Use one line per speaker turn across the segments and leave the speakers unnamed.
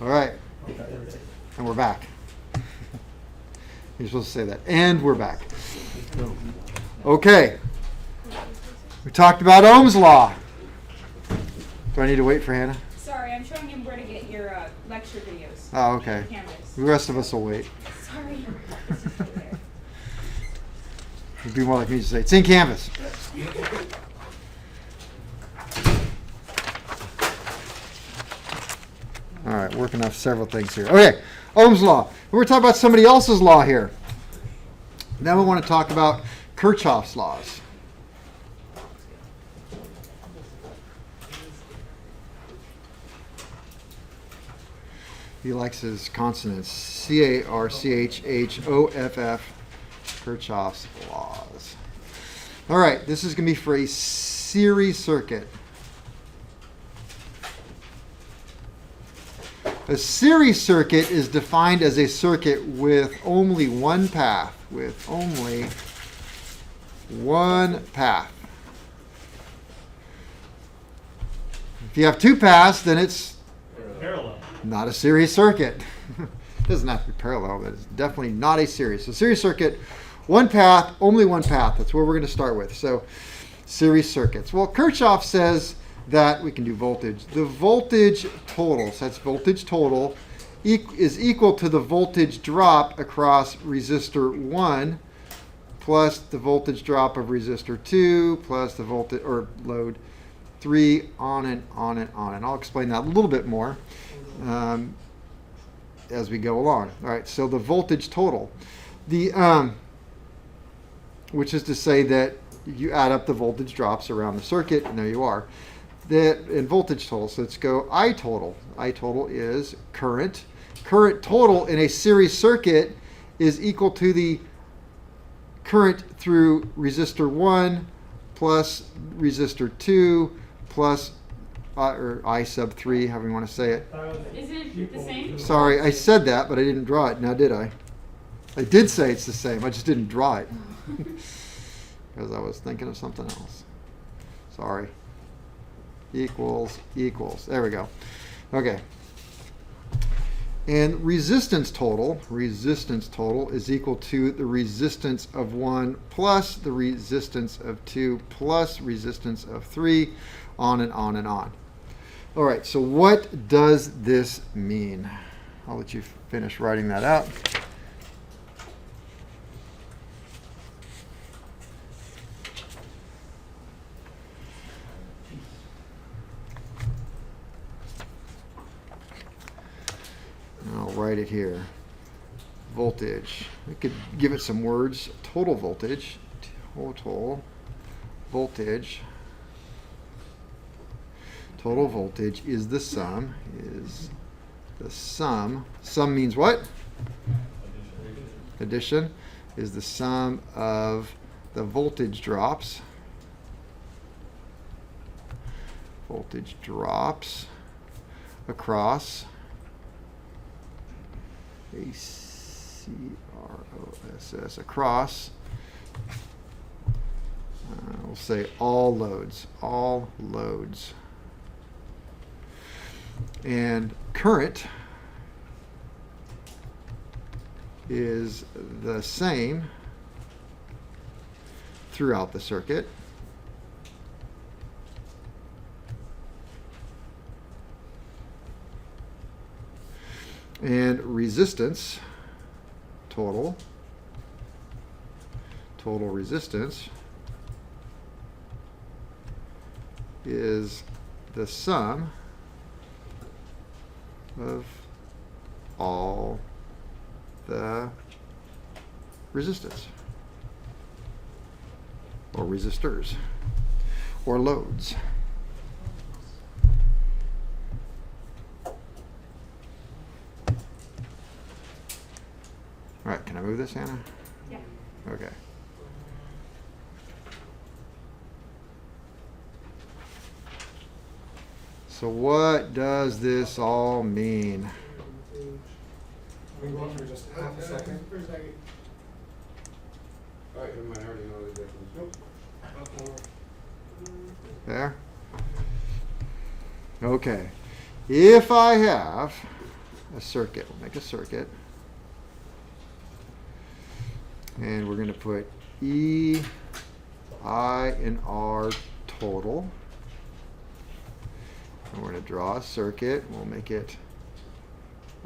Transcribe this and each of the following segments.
All right. And we're back. You're supposed to say that. And we're back. Okay. We talked about Ohm's law. Do I need to wait for Hannah?
Sorry, I'm showing him where to get your lecture videos.
Oh, okay.
Canvas.
The rest of us will wait.
Sorry. It's just right there.
It'd be more like me to say, it's in Canvas. All right, working off several things here. Okay, Ohm's law. We're talking about somebody else's law here. Now we want to talk about Kirchhoff's laws. He likes his consonants. C-A-R-C-H-H-O-F-F. Kirchhoff's laws. All right, this is going to be for a series circuit. A series circuit is defined as a circuit with only one path. With only one path. If you have two paths, then it's
Parallel.
not a series circuit. It doesn't have to be parallel, but it's definitely not a series. So series circuit, one path, only one path. That's where we're going to start with. So series circuits. Well, Kirchhoff says that we can do voltage. The voltage total, so that's voltage total, is equal to the voltage drop across resistor 1 plus the voltage drop of resistor 2 plus the voltage or load 3, on and on and on. And I'll explain that a little bit more as we go along. All right, so the voltage total, which is to say that you add up the voltage drops around the circuit, and there you are. That in voltage total, so let's go I total. I total is current. Current total in a series circuit is equal to the current through resistor 1 plus resistor 2 plus or I sub 3, however you want to say it.
Is it the same?
Sorry, I said that, but I didn't draw it. Now, did I? I did say it's the same. I just didn't draw it because I was thinking of something else. Sorry. Equals. There we go. Okay. And resistance total is equal to the resistance of 1 plus the resistance of 2 plus resistance of 3, on and on and on. All right, so what does this mean? I'll let you finish writing that out. I'll write it here. Voltage. We could give it some words. Total voltage. Total voltage. Total voltage is the sum. Sum means what? Addition is the sum of the voltage drops. Voltage drops across A-C-R-O-S-S, across, we'll say all loads. And current is the same throughout the circuit. And resistance, total resistance is the sum of all the resistance, or resistors, or loads. All right, can I move this, Hannah?
Yeah.
Okay. So what does this all mean?
We go for just half a second.
All right, you might already know the difference.
There? Okay. If I have a circuit. We'll make a circuit. And we're going to put E, I, and R total. And we're going to draw a circuit. We'll make it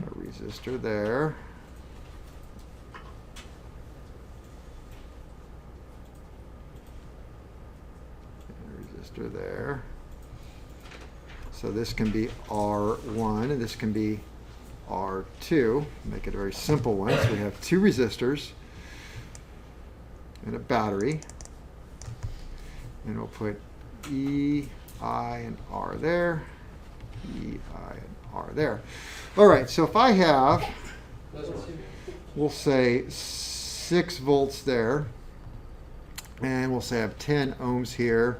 a resistor there. And a resistor there. So this can be R1 and this can be R2. Make it a very simple one. So we have two resistors and a battery. And we'll put E, I, and R there. E, I, and R there. All right, so if I have, we'll say 6 volts there, and we'll say I have 10 ohms here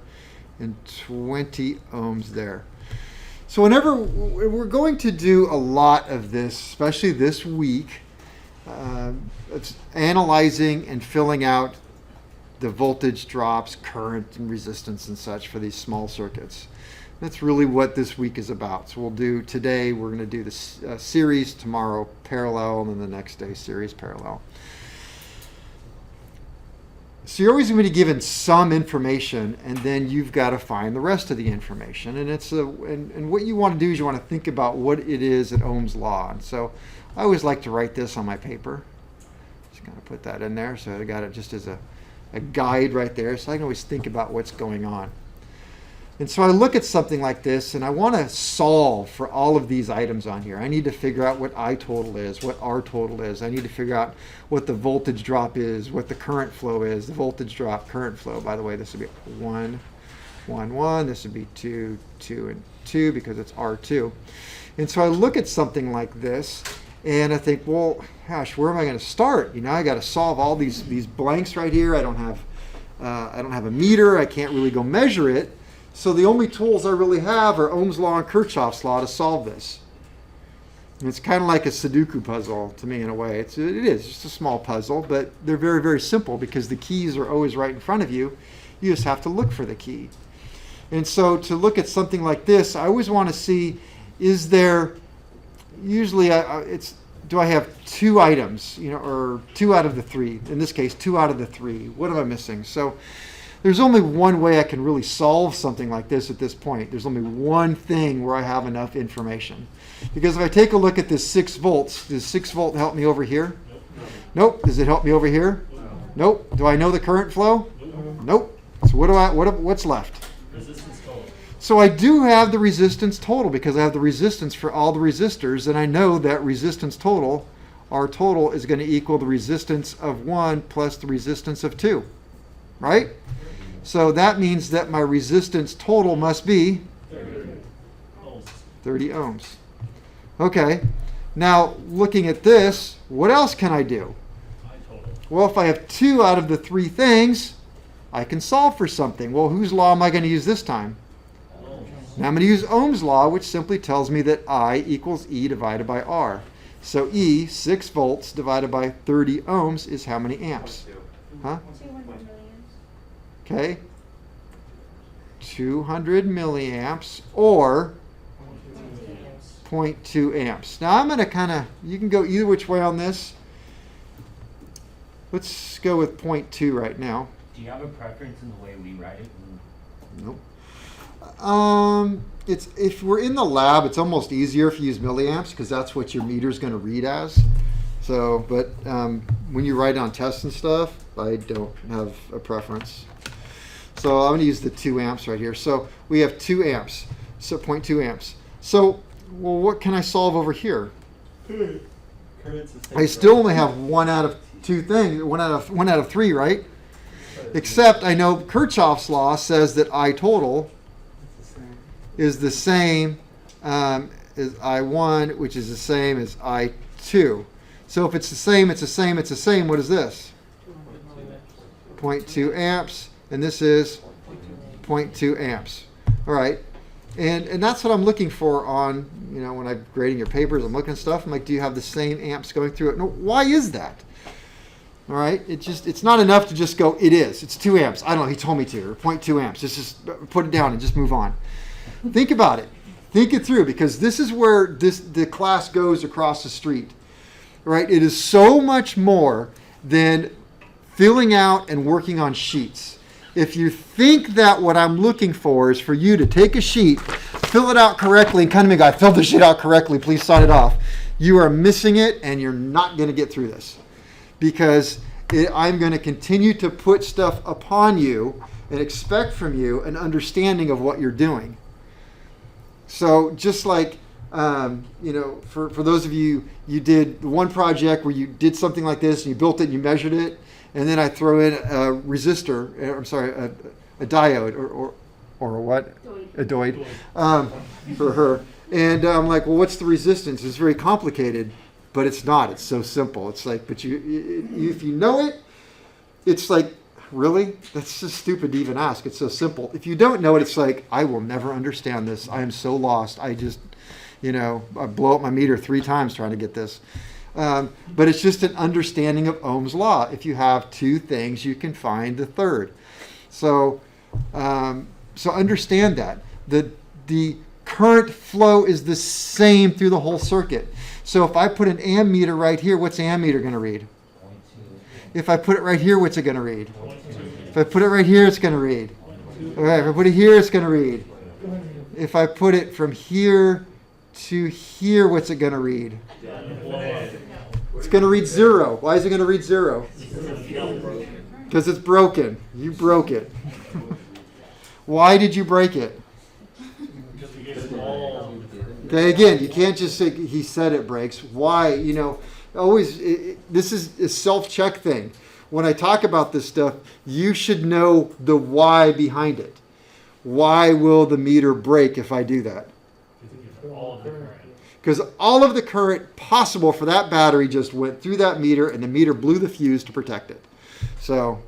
and 20 ohms there. So whenever we're going to do a lot of this, especially this week, it's analyzing and filling out the voltage drops, current, and resistance and such for these small circuits. That's really what this week is about. So we'll do today, we're going to do this series, tomorrow parallel, and then the next day series parallel. So you're always going to be given some information, and then you've got to find the rest of the information. And and what you want to do is you want to think about what it is at Ohm's law. And so I always like to write this on my paper. Just kind of put that in there. So I got it just as a guide right there, so I can always think about what's going on. And so I look at something like this, and I want to solve for all of these items on here. I need to figure out what I total is, what R total is. I need to figure out what the voltage drop is, what the current flow is, the voltage drop, current flow. By the way, this would be 1, 1, 1. This would be 2, 2, and 2 because it's R2. And so I look at something like this, and I think, well, gosh, where am I going to start? You know, I got to solve all these blanks right here. I don't have a meter. I can't really go measure it. So the only tools I really have are Ohm's law and Kirchhoff's law to solve this. And it's kind of like a Sudoku puzzle to me in a way. It is just a small puzzle, but they're very, very simple because the keys are always right in front of you. You just have to look for the key. And so to look at something like this, I always want to see, is there, usually do I have 2 items, you know, or 2 out of the 3? In this case, 2 out of the 3. What am I missing? So there's only one way I can really solve something like this at this point. There's only one thing where I have enough information. Because if I take a look at this 6 volts, does 6 volt help me over here? Nope. Does it help me over here? Nope. Do I know the current flow? Nope. So what's left?
Resistance total.
So I do have the resistance total because I have the resistance for all the resistors, and I know that resistance total, R total, is going to equal the resistance of 1 plus the resistance of 2, right? So that means that my resistance total must be 30 ohms. Okay, now looking at this, what else can I do? Well, if I have 2 out of the 3 things, I can solve for something. Well, whose law am I going to use this time? Now I'm going to use Ohm's law, which simply tells me that I equals E divided by R. So E, 6 volts divided by 30 ohms is how many amps? Huh?
200 milliamps.
Okay. 200 milliamps or 0.2 amps. Now I'm going to you can go either which way on this. Let's go with 0.2 right now.
Do you have a preference in the way we write it?
Nope. If we're in the lab, it's almost easier if you use milliamps because that's what your meter's going to read as. So, but when you write on tests and stuff, I don't have a preference. So I'm going to use the 2 amps right here. So we have 2 amps, so 0.2 amps. So, well, what can I solve over here? I still only have 1 out of 2 things, 1 out of 3, right? Except I know Kirchhoff's law says that I total is the same as I1, which is the same as I2. So if it's the same, it's the same, it's the same, what is this? 0.2 amps, and this is 0.2 amps. All right, and that's what I'm looking for on, you know, when I'm grading your papers, I'm looking at stuff, I'm like, do you have the same amps going through it? No, why is that? All right, it's not enough to just go, it's 2 amps. I don't know, he told me to, or 0.2 amps. Just put it down and just move on. Think about it. Think it through, because this is where the class goes across the street, right? It is so much more than filling out and working on sheets. If you think that what I'm looking for is for you to take a sheet, fill it out correctly, and come to me, I filled the sheet out correctly, please sign it off, you are missing it, and you're not going to get through this. Because I'm going to continue to put stuff upon you and expect from you an understanding of what you're doing. So just like, for those of you, you did one project where you did something like this and you built it and you measured it, and then I throw in a resistor, a diode or what? A dioide for her. And I'm like, well, what's the resistance? It's very complicated, but it's not. It's so simple. It's like, but if you know it, it's like, really? That's just stupid to even ask. It's so simple. If you don't know it, it's like, I will never understand this. I am so lost. I just, I blow up my meter 3 times trying to get this. But it's just an understanding of Ohm's law. If you have 2 things, you can find the third. So understand that. The current flow is the same through the whole circuit. So if I put an ammeter right here, what's ammeter going to read? If I put it right here, what's it going to read? If I put it right here, it's going to read. All right, if I put it here, it's going to read. If I put it from here to here, what's it going to read? It's going to read 0. Why is it going to read 0? Because it's broken. You broke it. Why did you break it? Okay, again, you can't just say he said it breaks. Why? This is a self-check thing. When I talk about this stuff, you should know the why behind it. Why will the meter break if I do that? Because all of the current possible for that battery just went through that meter, and the meter blew the fuse to protect it. So,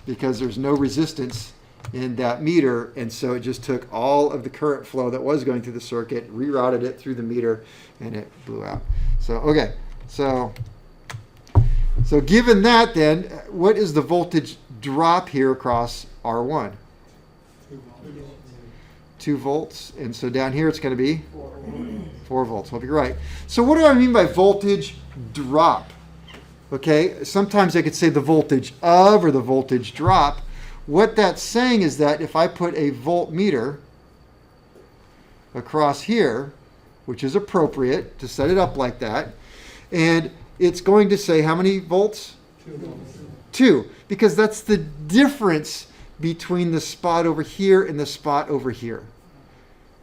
because there's no resistance in that meter, and so it just took all of the current flow that was going through the circuit, rerouted it through the meter, and it blew out. So, okay. So given that, then, what is the voltage drop here across R1? 2 volts. And so down here it's going to be 4 volts. Hope you're right. So what do I mean by voltage drop? Okay, sometimes I could say the voltage of or the voltage drop. What that's saying is that if I put a voltmeter across here, which is appropriate to set it up like that, and it's going to say how many volts? 2, because that's the difference between the spot over here and the spot over here.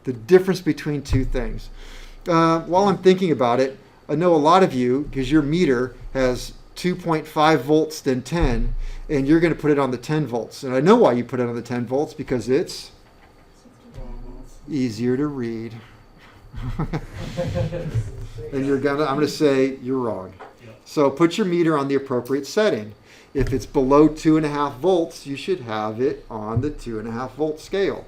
The difference between 2 things. While I'm thinking about it, I know a lot of you, because your meter has 2.5 volts then 10, and you're going to put it on the 10 volts. And I know why you put it on the 10 volts, because it's easier to read. And I'm going to say you're wrong. So put your meter on the appropriate setting. If it's below 2.5 volts, you should have it on the 2.5 volt scale.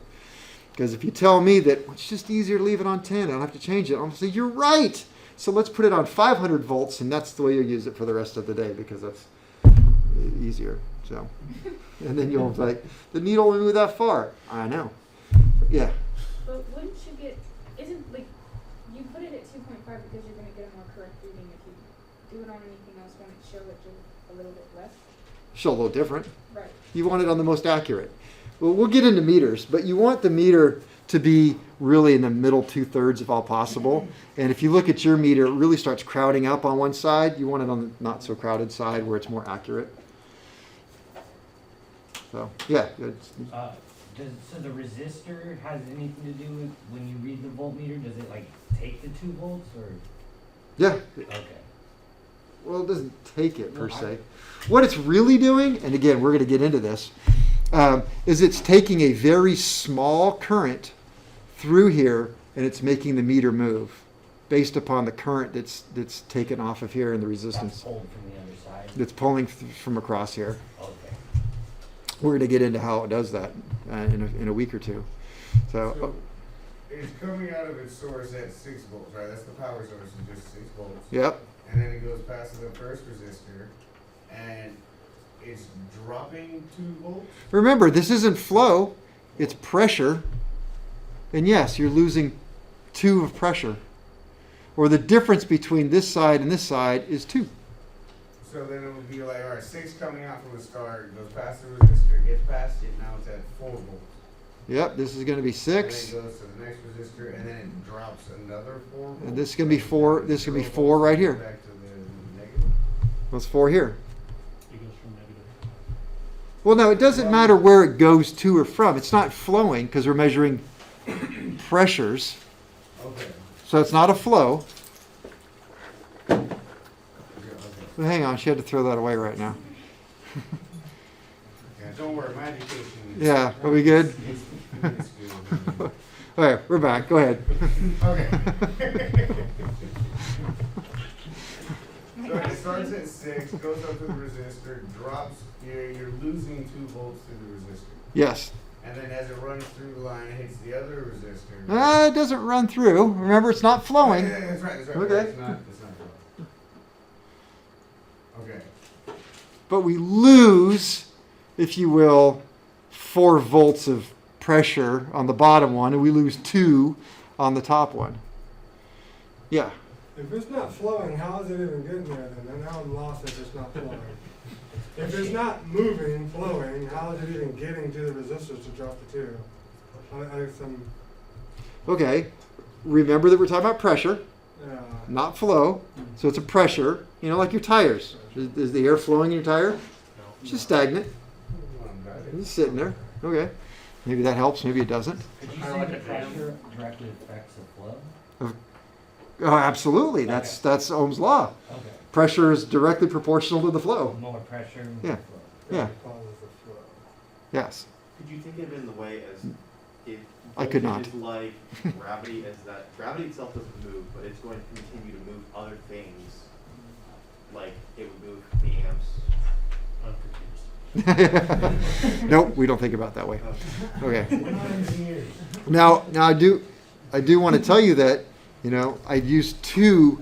Because if you tell me that it's just easier to leave it on 10, I don't have to change it, I'm going to say you're right. So let's put it on 500 volts, and that's the way you'll use it for the rest of the day, because that's easier. So, and then you'll be like, the needle won't move that far. I know. Yeah.
But wouldn't you get, isn't like, you put it at 2.5 because you're going to get a more correct reading. If you do it on anything else, won't it show it just a little bit less?
Show a little different.
Right.
You want it on the most accurate. Well, we'll get into meters, but you want the meter to be really in the middle 2/3 if all possible. And if you look at your meter, it really starts crowding up on one side. You want it on the not so crowded side where it's more accurate. So, yeah.
So the resistor has anything to do with when you read the voltmeter? Does it like take the 2 volts or?
Yeah.
Okay.
Well, it doesn't take it per se. What it's really doing, and again, we're going to get into this, is it's taking a very small current through here, and it's making the meter move based upon the current that's taken off of here and the resistance.
That's pulled from the other side.
That's pulling from across here.
Okay.
We're going to get into how it does that in a week or two.
So it's coming out of its source at 6 volts, right? That's the power source, is just 6 volts.
Yep.
And then it goes past the first resistor, and it's dropping 2 volts.
Remember, this isn't flow, it's pressure. And yes, you're losing 2 of pressure. Or the difference between this side and this side is 2.
So then it would be like, all right, 6 coming out from the start, goes past the resistor, gets past it, now it's at 4 volts.
Yep, this is going to be
And
6.
then it goes to the next resistor, and then it drops another 4 volts.
And this is going to be 4. This is going to be 4 right here.
Back to the negative.
That's 4 here.
It goes from negative.
Well, no, it doesn't matter where it goes to or from. It's not flowing because we're measuring pressures.
Okay.
So it's not a flow.
Yeah, okay.
But hang on, she had to throw that away right now.
Yeah, don't worry, my education is.
Yeah, are we good?
It's good.
All right, we're back. Go ahead.
Okay. So it starts at 6, goes up to the resistor, drops, you're losing 2 volts to the resistor.
Yes.
And then as it runs through the line, it hits the other resistor.
It doesn't run through. Remember, it's not flowing.
Yeah, that's right, that's right.
Okay.
It's not okay.
But we lose, if you will, 4 volts of pressure on the bottom one, and we lose 2 on the top one. Yeah.
If it's not flowing, how is it even getting there then? And now I'm lost if it's not flowing. If it's not moving, flowing, how is it even getting to the resistors to drop the 2?
Okay. Remember that we're talking about pressure,
Yeah.
not flow. So it's a pressure, like your tires. Is the air flowing in your tire? It's just stagnant. It's just sitting there. Okay. Maybe that helps, maybe it doesn't.
Could you say the pressure directly affects the flow?
Oh, absolutely. That's Ohm's law.
Okay.
Pressure is directly proportional to the flow.
More pressure, more
Yeah.
flow.
Yeah.
It causes the flow.
Yes.
Could you think of it in the way as if
I could
voltage
not.
is like gravity, as that gravity itself doesn't move, but it's going to continue to move other things, like it would move the amps.
I'm confused.
Nope, we don't think about it that way. Okay.
We're not engineers.
Now I do want to tell you that I used two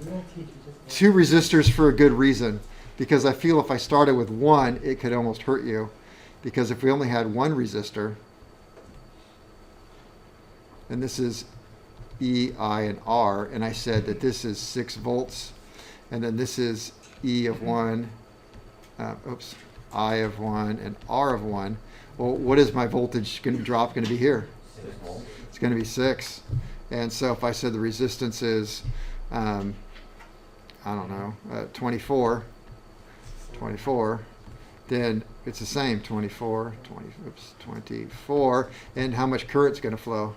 resistors for a good reason, because I feel if I started with one, it could almost hurt you, because if we only had one resistor, and this is E, I, and R, and I said that this is 6 volts, and then this is E of 1, I of 1, and R of 1. Well, what is my voltage drop going to be here?
6 volts.
It's going to be 6. And so if I said the resistance is, I don't know, 24, then it's the same, 24, 24. And how much current's going to flow?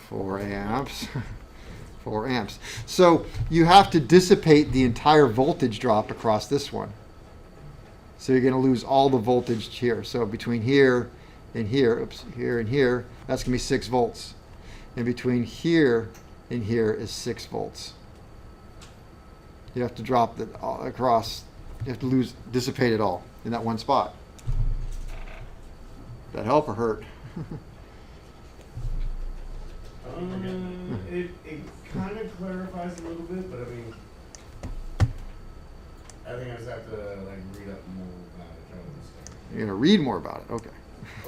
4 amps. 4 amps. So you have to dissipate the entire voltage drop across this one. So you're going to lose all the voltage here. So between here and here, here and here, that's going to be 6 volts. And between here and here is 6 volts. You have to drop that across. You have to dissipate it all in that one spot. That help or hurt?
It kind of clarifies a little bit, but I mean, I think I just have to read up more about it, try to understand.
You're going to read more about it. Okay.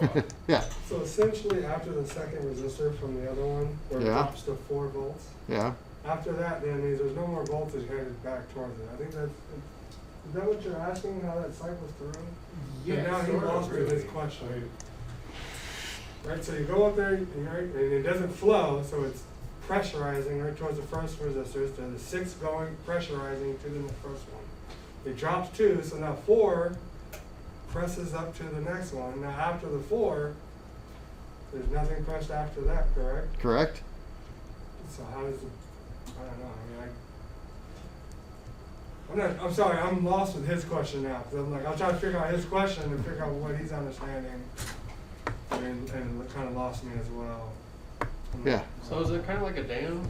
Well,
Yeah.
So essentially, after the second resistor from the other one, where it
Yeah.
drops to 4 volts,
Yeah.
after that, then means there's no more voltage headed back towards it. I think that's, is that what you're asking, how that cycles through?
Yeah,
Now he
sort of,
lost
really.
his question. Right, so you go up there, and it doesn't flow, so it's pressurizing right towards the first resistors, to the 6 going, pressurizing to the first one. It drops 2, so now 4 presses up to the next one. Now after the 4, there's nothing pressed after that, correct?
Correct?
So how does it, I don't know, I'm sorry, I'm lost with his question now, because I'm trying to figure out his question and figure out what he's understanding, and it kind of lost me as well.
Yeah.
So is it kind of like a dam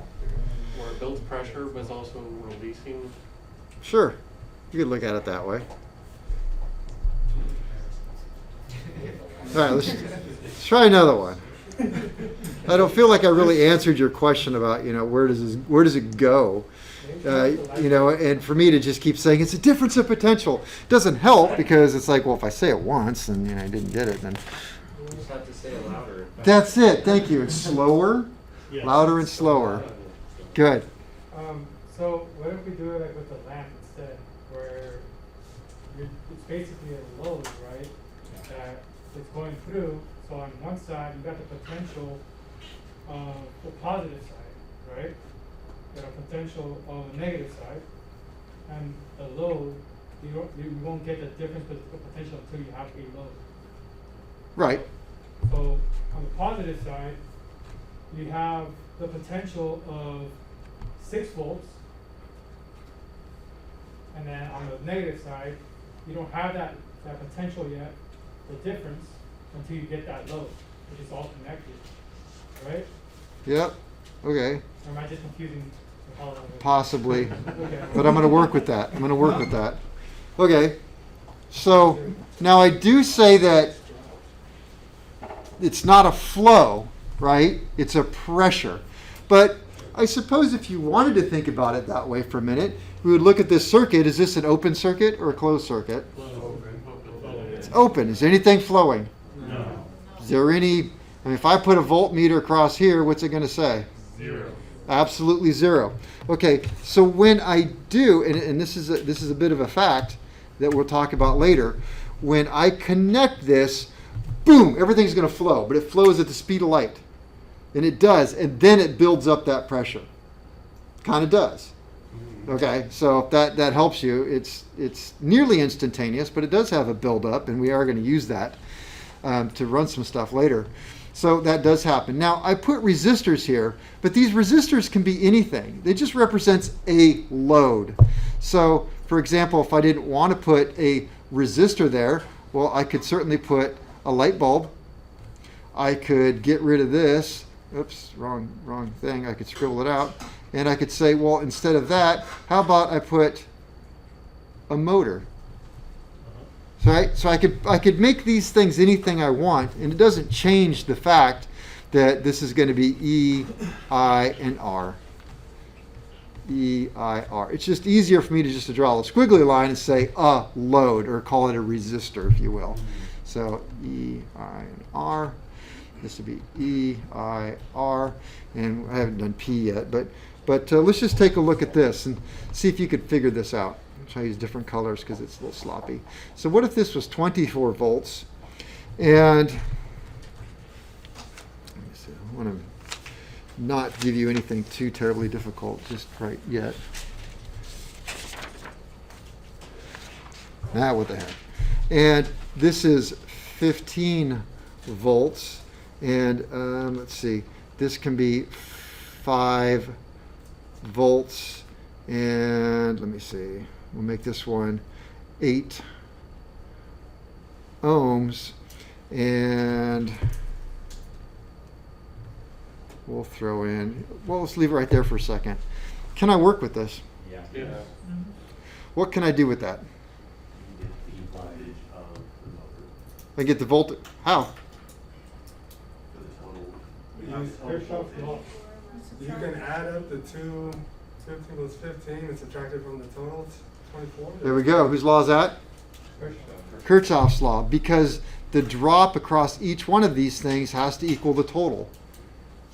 where it builds pressure but is also releasing?
Sure. You could look at it that way. All right, let's try another one. I don't feel like I really answered your question about, where does it go? And for me to just keep saying it's a difference of potential doesn't help, because it's like, well, if I say it once and I didn't get it, then
You just have to say it louder.
That's it. Thank you. It's slower,
Yes.
louder and slower. Good.
So what if we do it like with the lamp instead, where it's basically a load, right? That it's going through. So on one side you got the potential of the positive side, right? You got a potential of the negative side, and the load you won't get the difference with the potential until you have a load.
Right.
So on the positive side, you have the potential of 6 volts. And then on the negative side, you don't have that potential yet, the difference, until you get that load, which is all connected, right?
Yep. Okay.
Or am I just confusing the color of it?
Possibly.
Okay.
But I'm going to work with that. I'm going to work with that. Okay. So now I do say that it's not a flow, right? It's a pressure. But I suppose if you wanted to think about it that way for a minute, we would look at this circuit. Is this an open circuit or a closed circuit? It's open. Is anything flowing?
No.
Is there any, if I put a voltmeter across here, what's it going to say?
0.
Absolutely 0. Okay, so when I do, and this is a bit of a fact that we'll talk about later, when I connect this, boom, everything's going to flow, but it flows at the speed of light. And it does, and then it builds up that pressure. Kind of does. Okay, so if that helps you, it's nearly instantaneous, but it does have a buildup, and we are going to use that to run some stuff later. So that does happen. Now, I put resistors here, but these resistors can be anything. They just represents a load. So, for example, if I didn't want to put a resistor there, well, I could certainly put a light bulb. I could get rid of this. Oops, wrong thing. I could scribble it out. And I could say, well, instead of that, how about I put a motor? Right? So I could make these things anything I want, and it doesn't change the fact that this is going to be E, I, and R. E, I, R. It's just easier for me to just draw a squiggly line and say a load, or call it a resistor, if you will. So E, I, and R. This would be E, I, R, and I haven't done P yet, but let's just take a look at this and see if you could figure this out. I'll try to use different colors because it's a little sloppy. So what if this was 24 volts? And let me see, I want to not give you anything too terribly difficult just right yet. Now what the heck? And this is 15 volts. And let's see, this can be 5 volts. And let me see, we'll make this one 8 ohms. And we'll throw in, well, let's leave it right there for a second. Can I work with this?
Yeah.
Yeah.
What can I do with that?
You get the voltage of the motor
I get the voltage. How?
for the total.
You
You have
use
the total
Kirchhoff's
voltage.
law. You can add up the 15 plus 15 and subtract it from the total, it's 24.
There we go. Whose law is that? Kirchhoff's law, because the drop across each one of these things has to equal the total.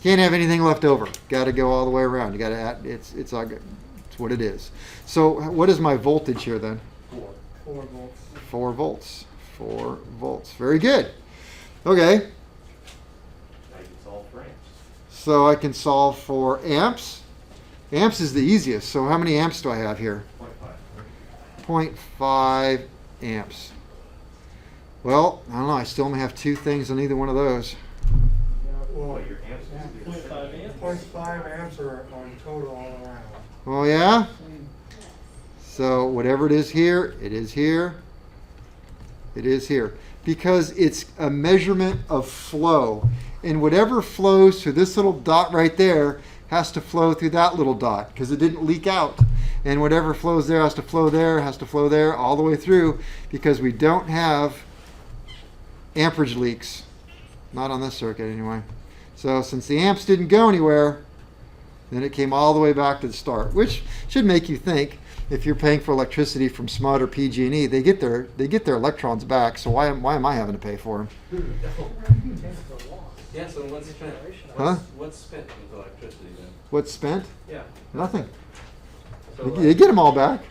Can't have anything left over. Got to go all the way around. You got to add. It's all good. It's what it is. So what is my voltage here then?
4 volts.
4 volts. 4 volts. Very good. Okay.
Now you can solve for amps.
So I can solve for amps. Amps is the easiest. So how many amps do I have here?
0.5.
0.5 amps. Well, I don't know. I still only have 2 things on either one of those.
Well,
Your amps is
0.5 amps.
0.5 amps are on total all around.
Oh yeah? So whatever it is here, it is here. It is here. Because it's a measurement of flow. And whatever flows through this little dot right there has to flow through that little dot because it didn't leak out. And whatever flows there has to flow there, has to flow there, all the way through because we don't have amperage leaks. Not on this circuit anyway. So since the amps didn't go anywhere, then it came all the way back to the start, which should make you think if you're paying for electricity from SMUD or PG&E, they get their electrons back. So why am I having to pay for them?
Yeah, so what's spent?
Huh?
What's spent with electricity then?
What's spent?
Yeah.
Nothing.
So
You get them all back.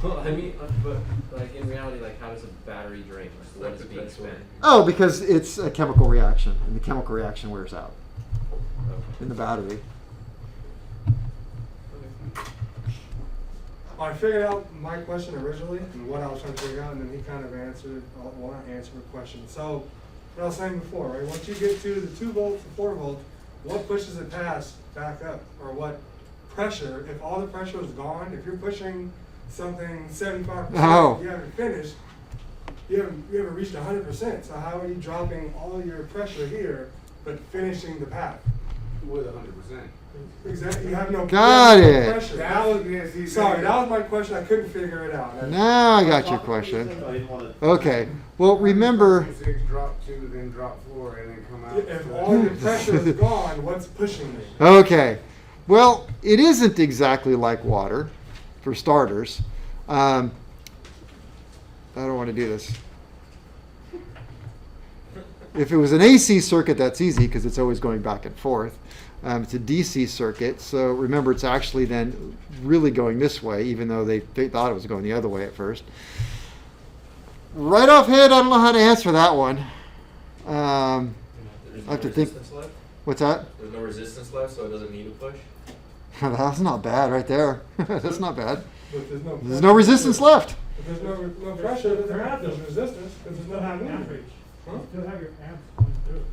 well, I mean, but like in reality, like how does a battery drain? Like, what is being spent?
Oh, because it's a chemical reaction, and the chemical reaction wears out
Okay.
in the battery.
I figured out my question originally and what I was trying to figure out, and then he kind of answered, well, not answered the question. So, what I was saying before, right? Once you get to the 2 volt to 4 volt, what pushes it past back up, or what pressure? If all the pressure is gone, if you're pushing something 75%,
Oh.
you haven't finished. You haven't reached 100%. So how are you dropping all your pressure here, but finishing the path?
With 100%.
Exactly. You have no,
Got
you have no
it.
pressure. That was, sorry, that was my question. I couldn't figure it out.
Now I got your question.
I didn't wanna-
Okay. Well, remember.
6, drop 2, then drop 4, and then come out.
If all your pressure is gone, what's pushing me?
Okay. Well, it isn't exactly like water, for starters. I don't want to do this. If it was an AC circuit, that's easy because it's always going back and forth. It's a DC circuit, so remember it's actually then really going this way, even though they thought it was going the other way at first. Right off head, I don't know how to answer that one.
There's
I have to think.
resistance left?
What's that?
There's no resistance left, so it doesn't need a push?
That's not bad right there. That's not bad.
But
There's no resistance left.
If there's no pressure, there's resistance, because there's
Still
no
have
movement.
amperage.
Huh?
You still have your amps going through.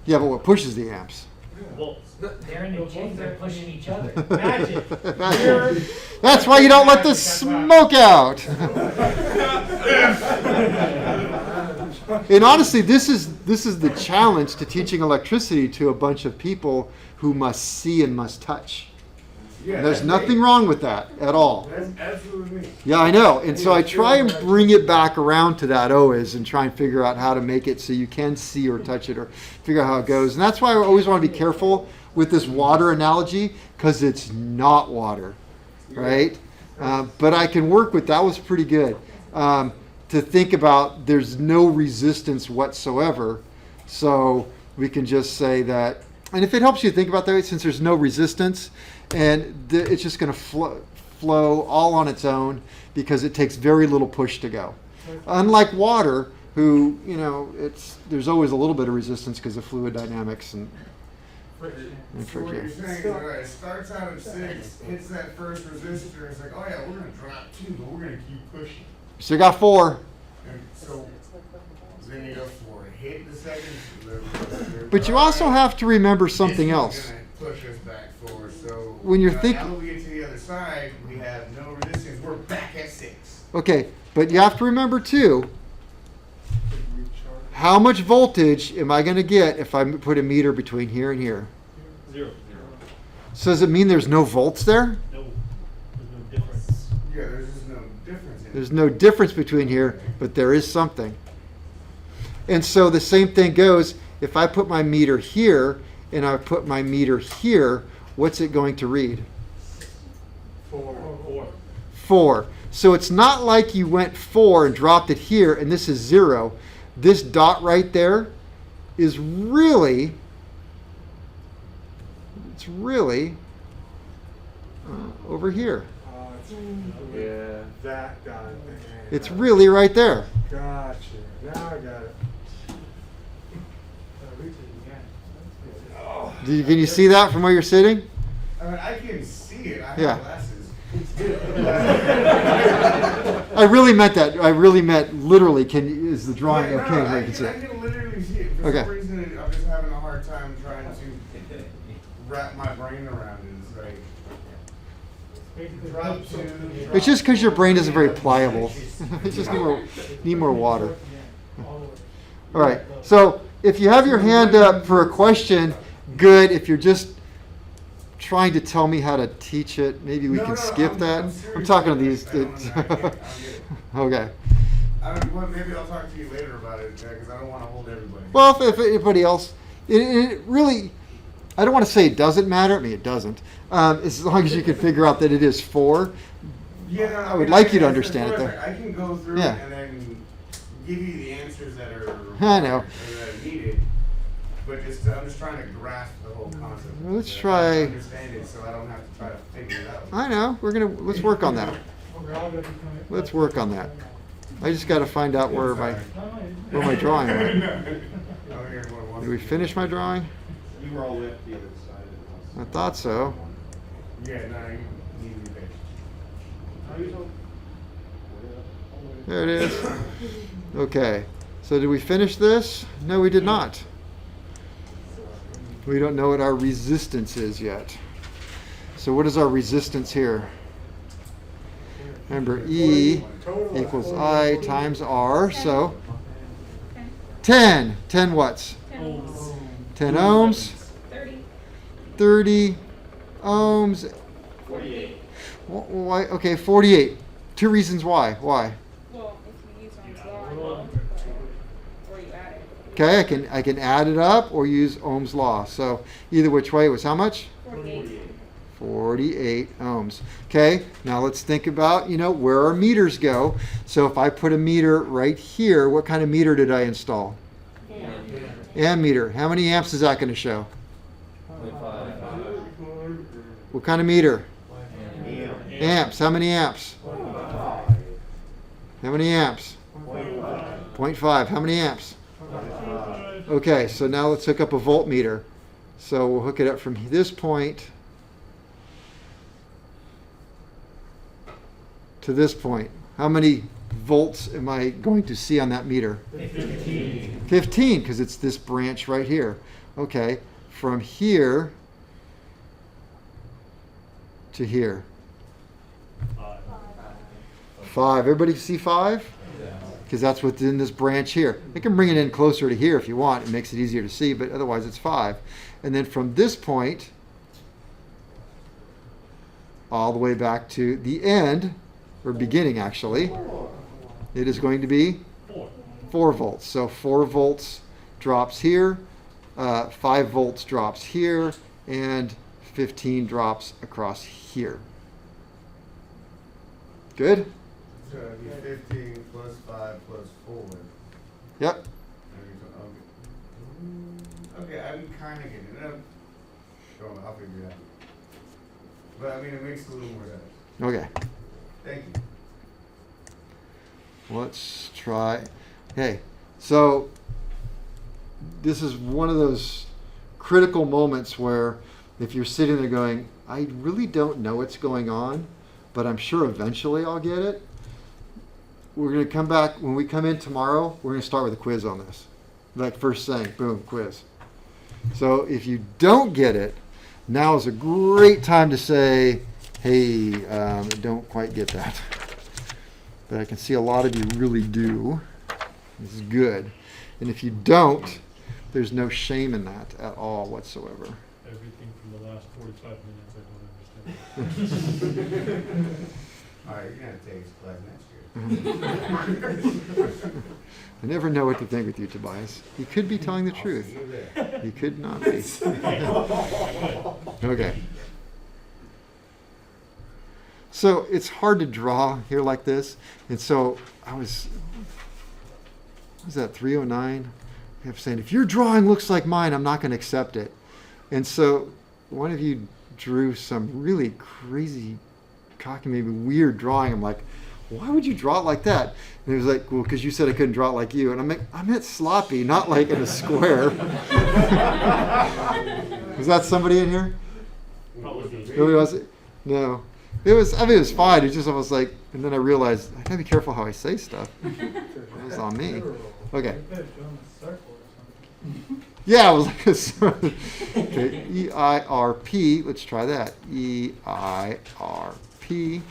Yeah, but what pushes the amps?
They're in a chain, they're pushing each other.
Imagine.
That's why you don't let the smoke out. And honestly, this is the challenge to teaching electricity to a bunch of people who must see and must touch.
Yeah,
And there's
that's
nothing
me.
wrong with that at all.
That's absolutely me.
Yeah, I know. And so I try and bring it back around to that always and try and figure out how to make it so you can see or touch it or figure out how it goes. And that's why I always want to be careful with this water analogy, because it's not water, right? But I can work with, that was pretty good, to think about there's no resistance whatsoever. So we can just say that, and if it helps you think about that, since there's no resistance, and it's just going to flow all on its own because it takes very little push to go. Unlike water, who, there's always a little bit of resistance because of fluid dynamics and
So what you're saying is, all right, it starts out at 6, hits that first resistor, it's like, oh yeah, we're going to drop 2, but we're going to keep pushing.
So you got 4.
And so then you go for it, hit the second resistor.
But you also have to remember something
This is
else.
gonna push us back forward. So
When you're
now
thinking-
that we get to the other side, we have no resistance. We're back at 6.
Okay, but you have to remember too, how much voltage am I going to get if I put a meter between here and here?
0.
So does it mean there's no volts there?
No. There's no difference.
Yeah, there's just no difference in
There's
it.
no difference between here, but there is something. And so the same thing goes, if I put my meter here and I put my meter here, what's it going to read?
4.
4. So it's not like you went 4 and dropped it here and this is 0. This dot right there is really, over here.
Yeah.
That got it.
It's really right there.
Gotcha. Now I got it.
Reach it again.
Oh.
Can you see that from where you're sitting?
I mean, I can see it. I have
Yeah.
glasses.
I really meant that. I really meant literally. Is the drawing
Yeah,
okay?
no,
Where
I
you can see
can, I
it?
can literally see it. For
Okay.
some reason, I'm just having a hard time trying to wrap my brain around it. It's like,
Basically,
drop
hook
2.
to-
It's just because your brain isn't very pliable. It's just need more water.
Yeah, all the way.
All right. So if you have your hand up for a question, good. If you're just trying to tell me how to teach it, maybe we can skip that. I'm talking to these.
I don't get it.
Okay.
Well, maybe I'll talk to you later about it because I don't want to hold everybody.
Well, if anybody else, it really, I don't want to say it doesn't matter. I mean, it doesn't. As long as you can figure out that it is 4.
Yeah, no,
I would like you to understand it, though.
I can go through
Yeah.
and then give you the answers that are
I know.
that are needed. But I'm just trying to grasp the whole concept.
Well, let's
I
try-
understand it, so I don't have to try to figure it out.
I know. Let's work on that.
We're all gonna become-
Let's work on that. I just got to find out where my drawing went. Did we finish my drawing?
You were all with the other side of the
I
house.
thought so.
Yeah, no, you need to be patient.
There it is. Okay. So did we finish this? No, we did not. We don't know what our resistance is yet. So what is our resistance here? Remember, E equals I times R. So 10. 10 watts? 10 ohms. 30 ohms.
48.
Why? Okay, 48. Two reasons why. Why?
Well, if you use Ohm's law, or you add it.
Okay, I can add it up or use Ohm's law. So either which way it was how much?
48.
48 ohms. Okay, now let's think about, where our meters go. So if I put a meter right here, what kind of meter did I install? Ammeter. How many amps is that going to show?
0.5.
What kind of meter?
Yeah.
Amps. How many amps? How many amps? 0.5. How many amps? Okay, so now let's hook up a voltmeter. So we'll hook it up from this point to this point. How many volts am I going to see on that meter?
15.
15, because it's this branch right here. Okay, from here to here. 5. Everybody see 5? Because that's what's in this branch here. I can bring it in closer to here if you want. It makes it easier to see, but otherwise it's 5. And then from this point all the way back to the end, or beginning actually, it is going to be 4 volts. So 4 volts drops here, 5 volts drops here, and 15 drops across here. Good?
So it'd be 15 plus 5 plus 4.
Yep.
Okay, I'm kind of getting it. I'll figure it out. But I mean, it makes a little more sense.
Okay.
Thank you.
Let's try. Okay, so this is one of those critical moments where if you're sitting there going, I really don't know what's going on, but I'm sure eventually I'll get it. We're going to come back, when we come in tomorrow, we're going to start with a quiz on this. Like first thing, boom, quiz. So if you don't get it, now is a great time to say, hey, I don't quite get that. But I can see a lot of you really do. This is good. And if you don't, there's no shame in that at all whatsoever.
Everything from the last 45 minutes I don't understand.
All right, you're going to take this class next year.
I never know what to think with you, Tobias. He could be telling the truth.
See you there.
He could not be. Okay. So it's hard to draw here like this. And so what was that, 309? I kept saying, if your drawing looks like mine, I'm not going to accept it. And so one of you drew some really crazy, cocky, maybe weird drawing. I'm like, why would you draw it like that? And he was like, well, because you said I couldn't draw it like you. And I meant sloppy, not like in a square. Was that somebody in here? Really was it? No. It was fine. It just almost like, and then I realized I gotta be careful how I say stuff. It was on me. Okay.
You could have drawn a circle or something.
Yeah, it was like a circle. Okay, EIRP. Let's try that. EIRP.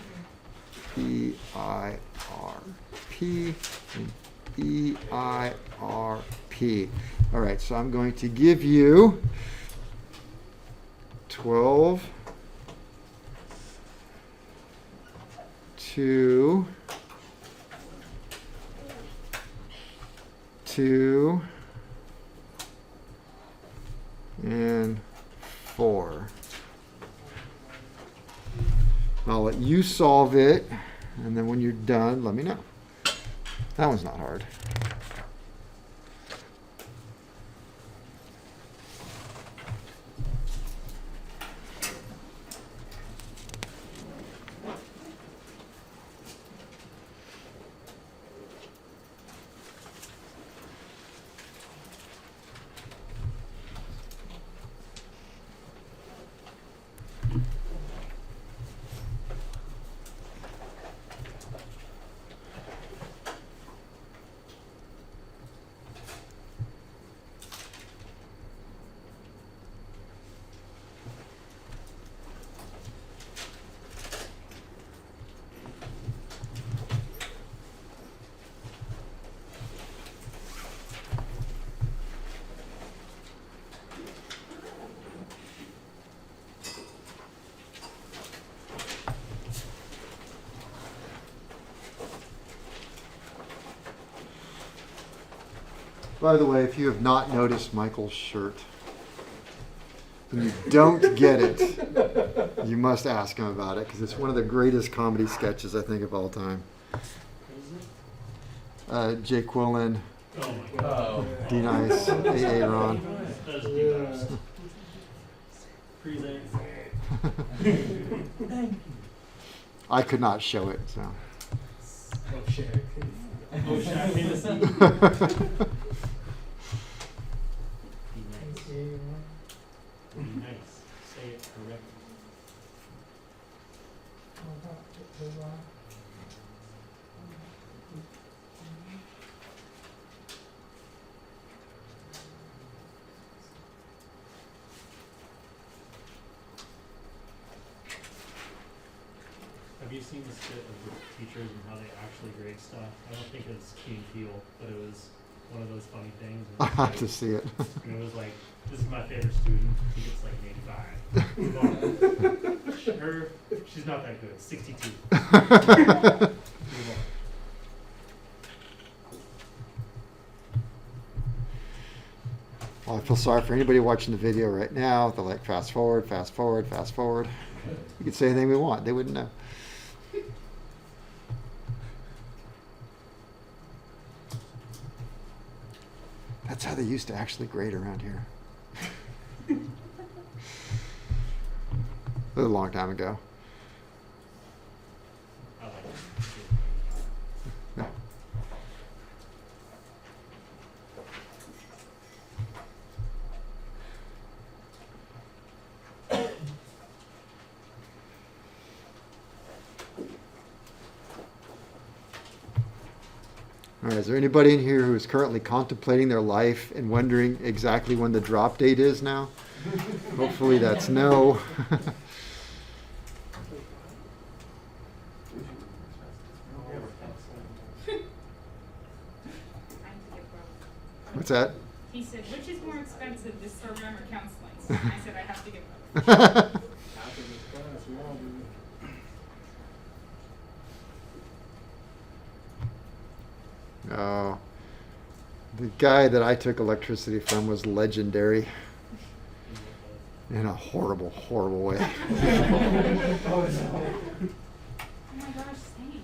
EIRP. And EIRP. All right, so I'm going to give you 12 2 and 4. I'll let you solve it, and then when you're done, let me know. That one's not hard. By the way, if you have not noticed Michael's shirt, and you don't get it, you must ask him about it, because it's one of the greatest comedy sketches, I think, of all time. Jay Quillen,
Oh my god.
Oh.
D Nice, AA Ron.
That's the best. Present.
I could not show it, so.
Oh, shit.
Oh shit, I made a scene.
Okay,
Be nice. Say it correctly. Have you seen the skit of the teachers and how they actually grade stuff? I don't think it's Key and Peele, but it was one of those funny things.
I
And
have to see it.
and it was like, this is my favorite student. He gets like an 85. Move on. Her, she's not that good. 62. Move on.
Well, I feel sorry for anybody watching the video right now. They're like, fast forward, fast forward, fast forward. We could say anything we want. They wouldn't know. That's how they used to actually grade around here. It was a long time ago.
I like it.
Yeah. All right, is there anybody in here who is currently contemplating their life and wondering exactly when the drop date is now? Hopefully that's no. What's that?
He said, which is more expensive, this program or counseling? I said, I have to get both.
Oh, the guy that I took electricity from was legendary in a horrible, horrible way.
Oh my gosh, same.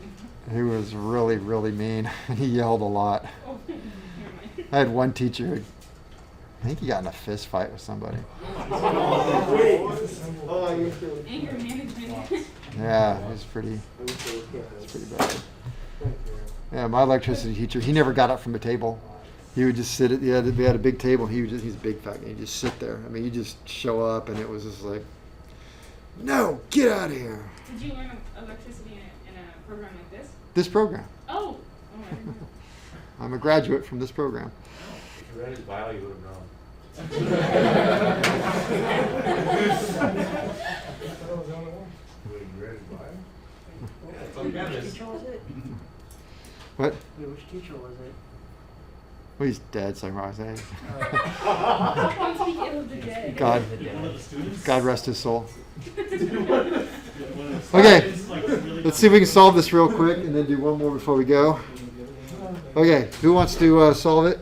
He was really, really mean, and he yelled a lot.
Oh, never mind.
I had one teacher who, I think he got in a fist fight with somebody.
Anger management.
Yeah, it was pretty bad. Yeah, my electricity teacher, he never got up from the table. He would just sit we had a big table. He's a big fat guy. He'd just sit there. I mean, you just show up, and it was just like, no, get out of here.
Did you learn electricity in a program like this?
This program.
Oh, I didn't know.
I'm a graduate from this program.
If you read his bio, you would have known. What?
Which teacher was it?
Well, he's dead, so I say.
Once we get of the day.
God,
One of the students.
God rest his soul.
One of the
Okay,
students, like, really
let's see if we can solve this real quick, and then do one more before we go. Okay, who wants to solve it?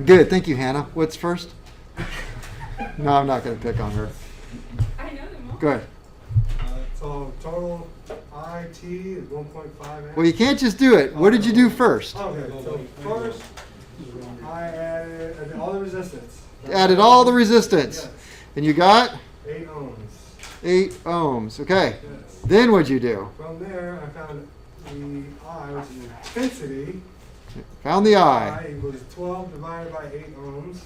Good, thank you, Hannah. What's first? No, I'm not going to pick on her.
I know them all.
Go ahead.
So total IT is 1.5 amps.
Well, you can't just do it. What did you do first?
Okay, so first I added all the resistance.
Added all the resistance.
Yes.
And you got
8 ohms.
8 ohms. Okay.
Yes.
Then what'd you do?
From there, I found the I, which is intensity.
Found the I.
I equals 12 divided by 8 ohms.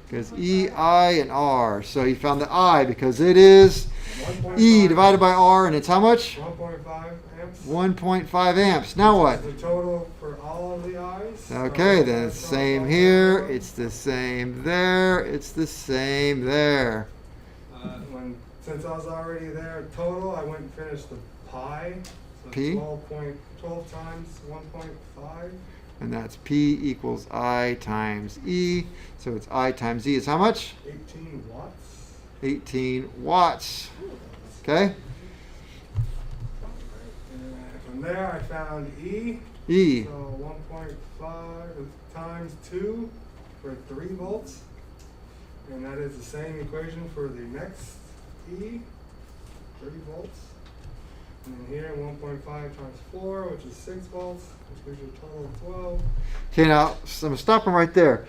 Because E, I, and R. So you found the I because it is
1.5
E divided by R, and it's how much?
1.5 amps.
1.5 amps. Now what?
The total for all of the I's.
Okay,
So
then it's
that's
the same
all
here.
total.
It's the same there. It's the same there.
Since I was already there total, I went and finished the pi. So
P?
12 times 1.5.
And that's P equals I times E. So it's I times E is how much?
18 watts.
18 watts. Okay?
And from there, I found E.
E.
So 1.5, times 2 for 3 volts. And that is the same equation for the next E, 30 volts. And then here, 1.5 times 4, which is 6 volts, which gives you a total of 12.
Okay, now so I'm gonna stop them right there.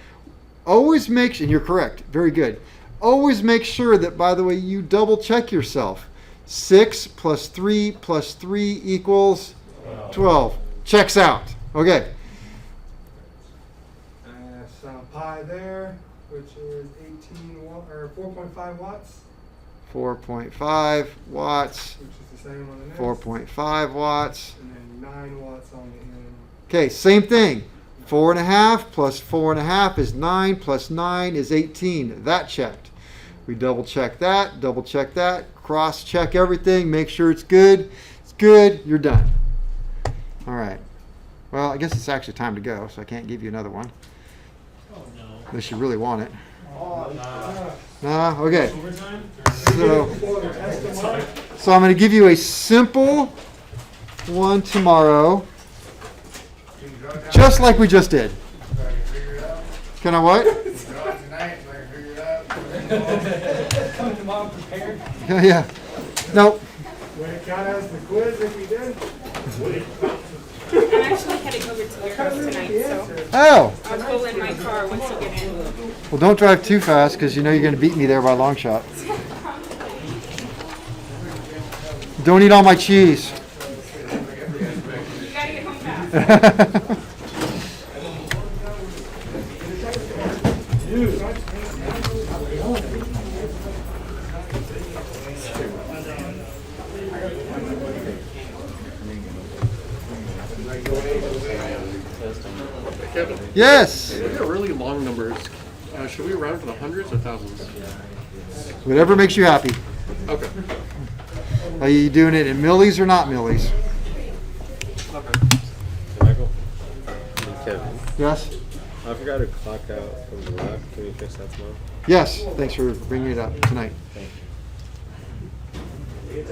Always make sure, and you're correct, very good. Always make sure that, by the way, you double check yourself. 6 plus 3 plus 3 equals 12. Checks out. Okay.
Some pi there, which is 18 watt, or 4.5 watts,
4.5 watts.
which is the same on the next.
4.5 watts.
And then 9 watts on the end.
Okay, same thing. 4.5 plus 4.5 is 9 plus 9 is 18. That checked. We double check that, cross check everything, make sure it's good. It's good, you're done. All right. Well, I guess it's actually time to go, so I can't give you another one.
Oh, no.
Unless you really want it.
Nah.
Nah, okay.
Overtime?
So I'm going to give you a simple one tomorrow,
Can you draw it down?
just like we just did.
So I can figure it out.
Can I what?
Draw it tonight so I can figure it out.
Come tomorrow prepared.
Yeah. Nope.
When it count as the quiz if you did.
I'm actually heading over to your house tonight, so
Oh.
I'll pull in my car once you get in.
Well, don't drive too fast because you know you're going to beat me there by a long shot. Don't eat all my cheese.
You gotta get home fast.
Kevin,
Yes.
we got really long numbers. Should we round to the hundreds or thousands?
Whatever makes you happy.
Okay.
Are you doing it in millis or not millis?
Okay.
Michael? Kevin,
Yes.
I forgot to clock out from the lab. Can we fix that tomorrow?
Yes. Thanks for bringing it up tonight.
Thank you.